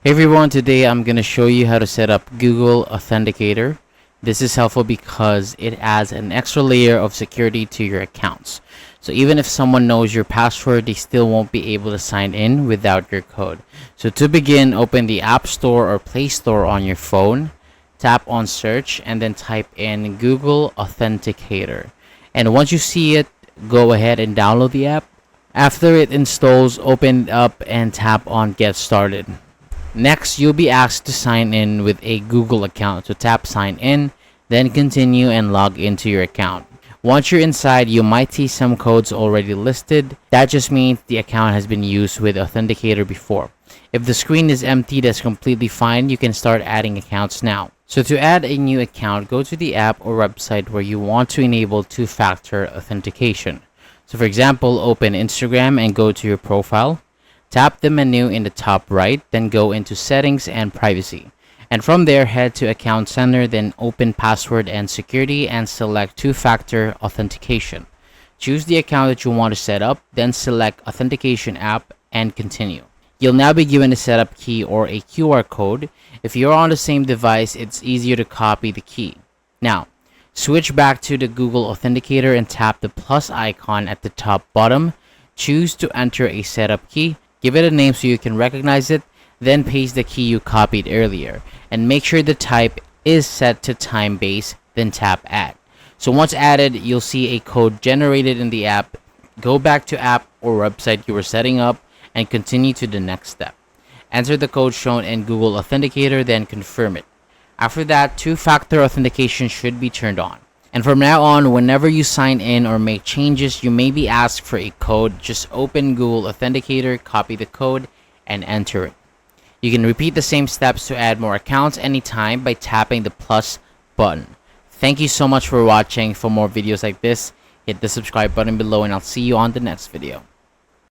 Hey everyone, today I'm going to show you how to set up Google Authenticator. This is helpful because it adds an extra layer of security to your accounts. So even if someone knows your password, they still won't be able to sign in without your code. So to begin, open the App Store or Play Store on your phone, tap on search, and then type in Google Authenticator. And once you see it, go ahead and download the app. After it installs, open it up and tap on Get Started. Next, you'll be asked to sign in with a Google account. So tap sign in, then continue and log into your account. Once you're inside, you might see some codes already listed. That just means the account has been used with Authenticator before. If the screen is empty, that's completely fine. You can start adding accounts now. So to add a new account, go to the app or website where you want to enable two-factor authentication. So for example, open Instagram and go to your profile. Tap the menu in the top right, then go into Settings and Privacy. And from there, head to Account Center, then open Password and Security and select Two-Factor Authentication. Choose the account that you want to set up, then select Authentication App and continue. You'll now be given a setup key or a QR code. If you're on the same device, it's easier to copy the key. Now, switch back to the Google Authenticator and tap the plus icon at the top bottom. Choose to enter a setup key. Give it a name so you can recognize it, then paste the key you copied earlier. And make sure the type is set to time-based, then tap Add. So once added, you'll see a code generated in the app. Go back to app or website you were setting up and continue to the next step. Enter the code shown in Google Authenticator, then confirm it. After that, two-factor authentication should be turned on. And from now on, whenever you sign in or make changes, you may be asked for a code. Just open Google Authenticator, copy the code, and enter it. You can repeat the same steps to add more accounts anytime by tapping the plus button. Thank you so much for watching. For more videos like this, hit the subscribe button below and I'll see you on the next video.